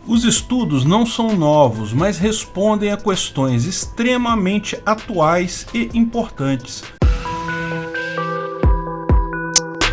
Os estudos não são novos, mas respondem a questões extremamente atuais e importantes.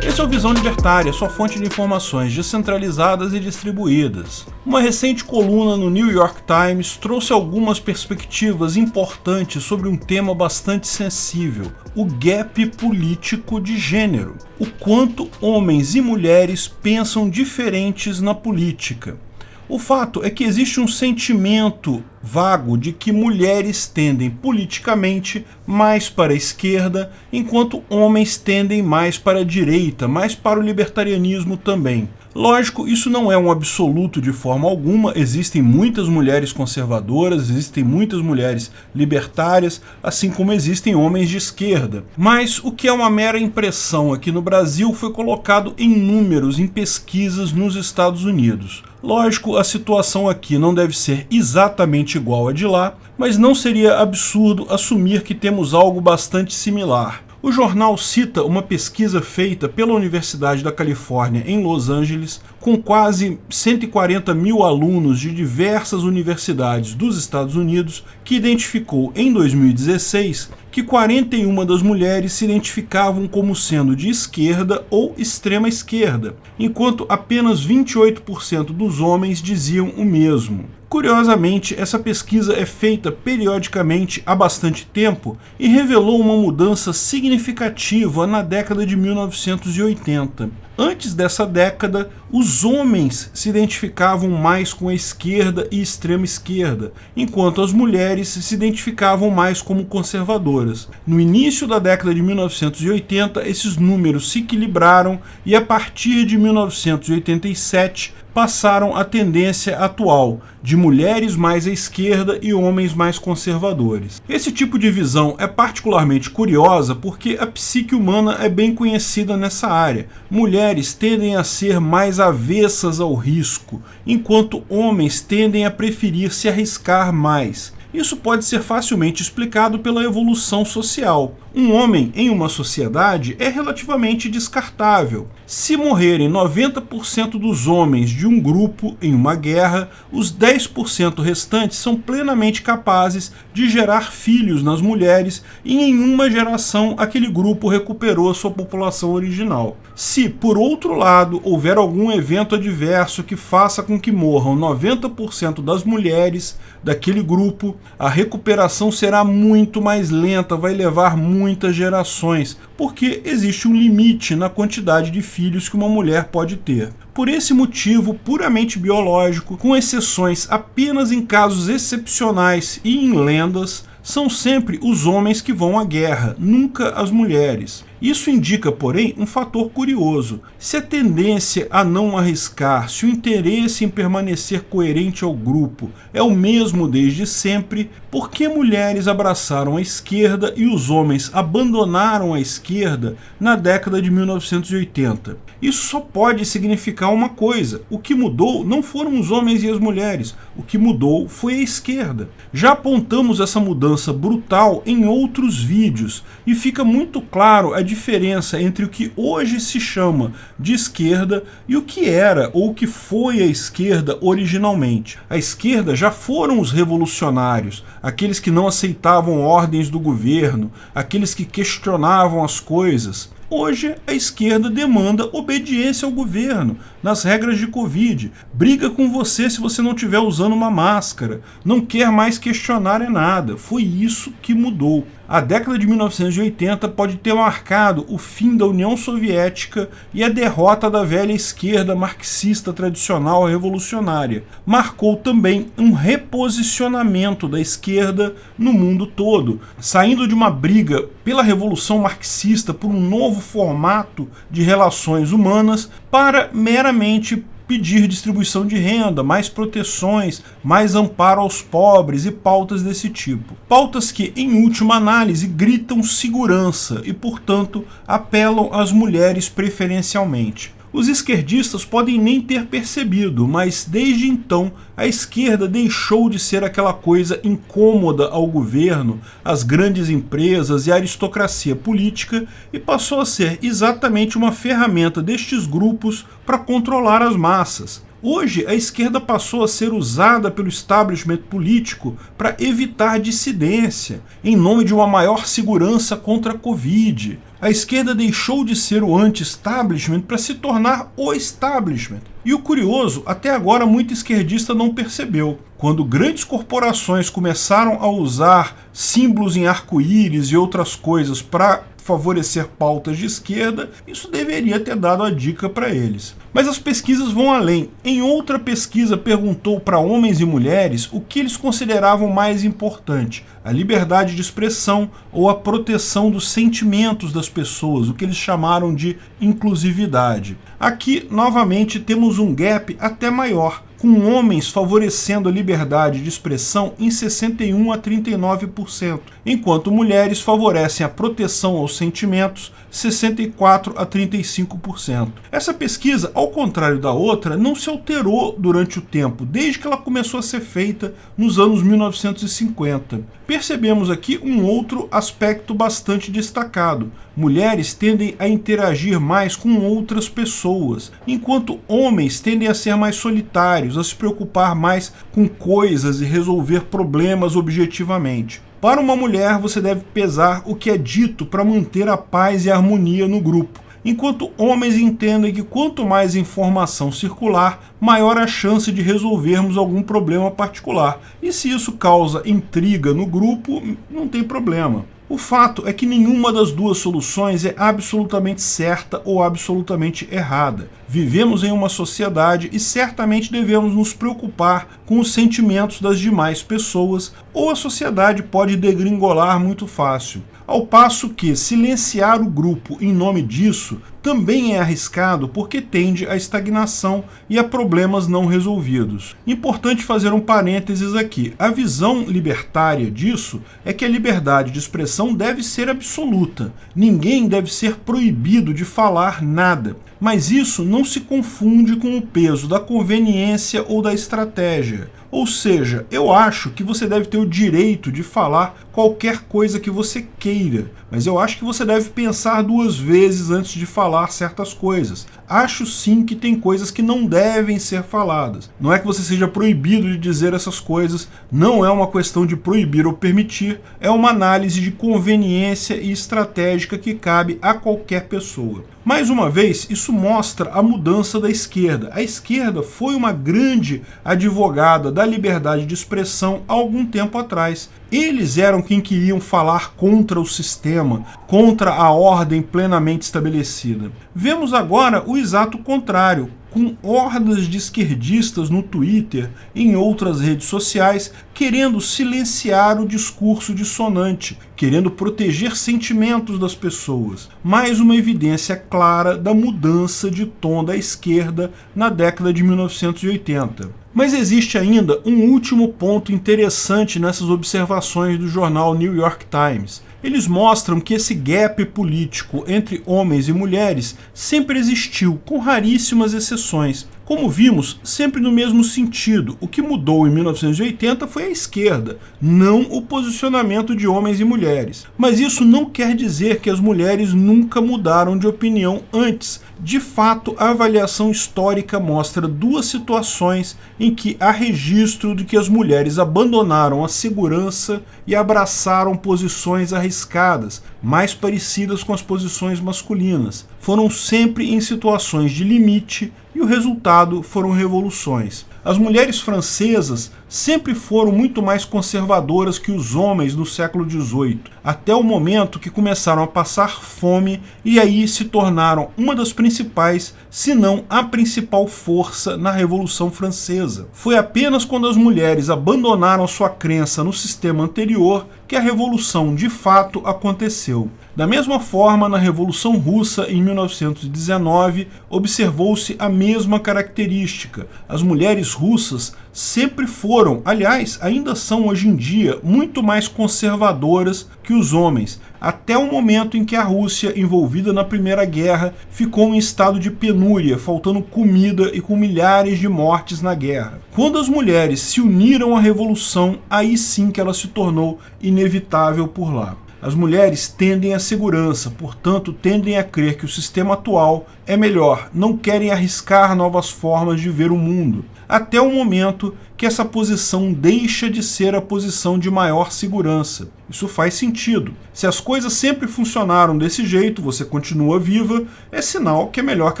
Esse é o Visão Libertária, sua fonte de informações descentralizadas e distribuídas. Uma recente coluna no New York Times trouxe algumas perspectivas importantes sobre um tema bastante sensível: o gap político de gênero. O quanto homens e mulheres pensam diferentes na política. O fato é que existe um sentimento vago de que mulheres tendem politicamente mais para a esquerda, enquanto homens tendem mais para a direita, mais para o libertarianismo também. Lógico, isso não é um absoluto de forma alguma, existem muitas mulheres conservadoras, existem muitas mulheres libertárias, assim como existem homens de esquerda. Mas o que é uma mera impressão aqui no Brasil foi colocado em números, em pesquisas nos Estados Unidos. Lógico, a situação aqui não deve ser exatamente igual a de lá, mas não seria absurdo assumir que temos algo bastante similar. O jornal cita uma pesquisa feita pela Universidade da Califórnia em Los Angeles, com quase 140 mil alunos de diversas universidades dos Estados Unidos, que identificou em 2016 que 41 das mulheres se identificavam como sendo de esquerda ou extrema esquerda, enquanto apenas 28% dos homens diziam o mesmo. Curiosamente, essa pesquisa é feita periodicamente há bastante tempo e revelou uma mudança significativa na década de 1980. Antes dessa década, os homens se identificavam mais com a esquerda e extrema esquerda, enquanto as mulheres se identificavam mais como conservadoras. No início da década de 1980, esses números se equilibraram e a partir de 1987 passaram a tendência atual, de mulheres mais à esquerda e homens mais conservadores. Esse tipo de visão é particularmente curiosa porque a psique humana é bem conhecida nessa área. Mulheres tendem a ser mais avessas ao risco, enquanto homens tendem a preferir se arriscar mais. Isso pode ser facilmente explicado pela evolução social. Um homem em uma sociedade é relativamente descartável. Se morrerem 90% dos homens de um grupo em uma guerra, os 10% restantes são plenamente capazes de gerar filhos nas mulheres e em uma geração aquele grupo recuperou a sua população original. Se, por outro lado, houver algum evento adverso que faça com que morram 90% das mulheres daquele grupo, a recuperação será muito mais lenta, vai levar muitas gerações, porque existe um limite na quantidade de filhos que uma mulher pode ter. Por esse motivo puramente biológico, com exceções apenas em casos excepcionais e em lendas, são sempre os homens que vão à guerra, nunca as mulheres. Isso indica, porém, um fator curioso. Se a tendência a não arriscar, se o interesse em permanecer coerente ao grupo é o mesmo desde sempre, por que mulheres abraçaram a esquerda e os homens abandonaram a esquerda na década de 1980? Isso só pode significar uma coisa: o que mudou não foram os homens e as mulheres, o que mudou foi a esquerda. Já apontamos essa mudança brutal em outros vídeos e fica muito claro a diferença entre o que hoje se chama de esquerda e o que era ou o que foi a esquerda originalmente. A esquerda já foram os revolucionários, aqueles que não aceitavam ordens do governo, aqueles que questionavam as coisas. Hoje, a esquerda demanda obediência ao governo, nas regras de Covid, briga com você se você não estiver usando uma máscara, não quer mais questionar nada. Foi isso que mudou. A década de 1980 pode ter marcado o fim da União Soviética e a derrota da velha esquerda marxista tradicional revolucionária. Marcou também um reposicionamento da esquerda no mundo todo, saindo de uma briga pela revolução marxista por um novo formato de relações humanas para meramente pedir distribuição de renda, mais proteções, mais amparo aos pobres e pautas desse tipo. Pautas que, em última análise, gritam segurança e, portanto, apelam às mulheres preferencialmente. Os esquerdistas podem nem ter percebido, mas desde então a esquerda deixou de ser aquela coisa incômoda ao governo, às grandes empresas e à aristocracia política e passou a ser exatamente uma ferramenta destes grupos para controlar as massas. Hoje, a esquerda passou a ser usada pelo establishment político para evitar dissidência, em nome de uma maior segurança contra a Covid. A esquerda deixou de ser o anti-establishment para se tornar o establishment. E o curioso, até agora muito esquerdista não percebeu. Quando grandes corporações começaram a usar símbolos em arco-íris e outras coisas para favorecer pautas de esquerda, isso deveria ter dado a dica para eles. Mas as pesquisas vão além. Em outra pesquisa perguntou para homens e mulheres o que eles consideravam mais importante, a liberdade de expressão ou a proteção dos sentimentos das pessoas, o que eles chamaram de inclusividade. Aqui, novamente, temos um gap até maior, com homens favorecendo a liberdade de expressão em 61% a 39%, enquanto mulheres favorecem a proteção aos sentimentos 64% a 35%. Essa pesquisa, ao contrário da outra, não se alterou durante o tempo, desde que ela começou a ser feita nos anos 1950. Percebemos aqui um outro aspecto bastante destacado. Mulheres tendem a interagir mais com outras pessoas, enquanto homens tendem a ser mais solitários, a se preocupar mais com coisas e resolver problemas objetivamente. Para uma mulher, você deve pesar o que é dito para manter a paz e a harmonia no grupo, enquanto homens entendem que quanto mais informação circular, maior a chance de resolvermos algum problema particular. E se isso causa intriga no grupo, não tem problema. O fato é que nenhuma das duas soluções é absolutamente certa ou absolutamente errada. Vivemos em uma sociedade e certamente devemos nos preocupar com os sentimentos das demais pessoas, ou a sociedade pode degringolar muito fácil. Ao passo que silenciar o grupo em nome disso também é arriscado porque tende à estagnação e a problemas não resolvidos. Importante fazer um parênteses aqui. A visão libertária disso é que a liberdade de expressão deve ser absoluta. Ninguém deve ser proibido de falar nada. Mas isso não se confunde com o peso da conveniência ou da estratégia. Ou seja, eu acho que você deve ter o direito de falar qualquer coisa que você queira, mas eu acho que você deve pensar duas vezes antes de falar certas coisas. Acho sim que tem coisas que não devem ser faladas. Não é que você seja proibido de dizer essas coisas, não é uma questão de proibir ou permitir, é uma análise de conveniência e estratégica que cabe a qualquer pessoa. Mais uma vez, isso mostra a mudança da esquerda. A esquerda foi uma grande advogada da liberdade de expressão há algum tempo atrás. Eles eram quem queriam falar contra o sistema, contra a ordem plenamente estabelecida. Vemos agora o exato contrário, com hordas de esquerdistas no Twitter e em outras redes sociais querendo silenciar o discurso dissonante, querendo proteger sentimentos das pessoas. Mais uma evidência clara da mudança de tom da esquerda na década de 1980. Mas existe ainda um último ponto interessante nessas observações do jornal New York Times. Eles mostram que esse gap político entre homens e mulheres sempre existiu, com raríssimas exceções. Como vimos, sempre no mesmo sentido. O que mudou em 1980 foi a esquerda, não o posicionamento de homens e mulheres. Mas isso não quer dizer que as mulheres nunca mudaram de opinião antes. De fato, a avaliação histórica mostra duas situações em que há registro de que as mulheres abandonaram a segurança e abraçaram posições arriscadas, mais parecidas com as posições masculinas. Foram sempre em situações de limite e o resultado foram revoluções. As mulheres francesas sempre foram muito mais conservadoras que os homens no século XVIII, até o momento que começaram a passar fome e aí se tornaram uma das principais, se não a principal força na Revolução Francesa. Foi apenas quando as mulheres abandonaram sua crença no sistema anterior que a Revolução de fato aconteceu. Da mesma forma, na Revolução Russa, em 1919, observou-se a mesma característica. As mulheres russas sempre foram, aliás, ainda são hoje em dia, muito mais conservadoras que os homens, até o momento em que a Rússia, envolvida na Primeira Guerra, ficou em estado de penúria, faltando comida e com milhares de mortes na guerra. Quando as mulheres se uniram à Revolução, aí sim que ela se tornou inevitável por lá. As mulheres tendem à segurança, portanto, tendem a crer que o sistema atual, é melhor, não querem arriscar novas formas de ver o mundo, até o momento que essa posição deixa de ser a posição de maior segurança. Isso faz sentido. Se as coisas sempre funcionaram desse jeito, você continua viva, é sinal que é melhor que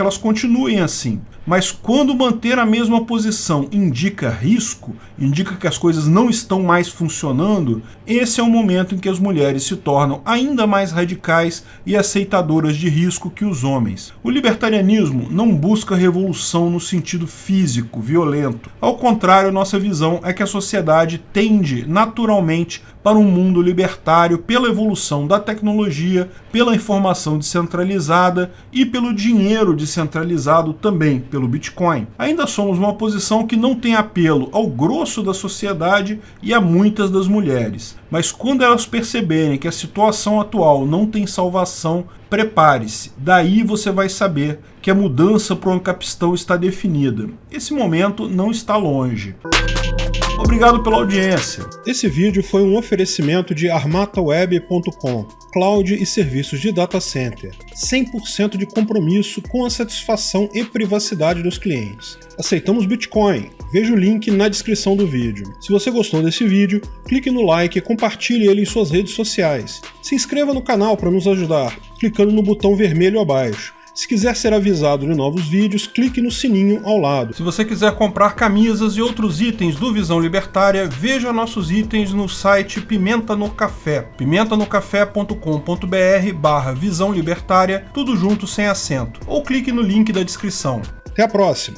elas continuem assim. Mas quando manter a mesma posição indica risco, indica que as coisas não estão mais funcionando, esse é o momento em que as mulheres se tornam ainda mais radicais e aceitadoras de risco que os homens. O libertarianismo não busca revolução no sentido físico, violento. Ao contrário, nossa visão é que a sociedade tende naturalmente para um mundo libertário pela evolução da tecnologia, pela informação descentralizada e pelo dinheiro descentralizado também, pelo Bitcoin. Ainda somos uma posição que não tem apelo ao grosso da sociedade e a muitas das mulheres. Mas quando elas perceberem que a situação atual não tem salvação, prepare-se. Daí você vai saber que a mudança para o Ancapistão está definida. Esse momento não está longe. Obrigado pela audiência. Esse vídeo foi um oferecimento de armataweb.com, cloud e serviços de data center. 100% de compromisso com a satisfação e privacidade dos clientes. Aceitamos Bitcoin. Veja o link na descrição do vídeo. Se você gostou desse vídeo, clique no like e compartilhe ele em suas redes sociais. Se inscreva no canal para nos ajudar, clicando no botão vermelho abaixo. Se quiser ser avisado de novos vídeos, clique no sininho ao lado. Se você quiser comprar camisas e outros itens do Visão Libertária, veja nossos itens no site Pimenta no Café, pimentanocafé.com.br/Visão Libertária, tudo junto sem acento, ou clique no link da descrição. Até a próxima!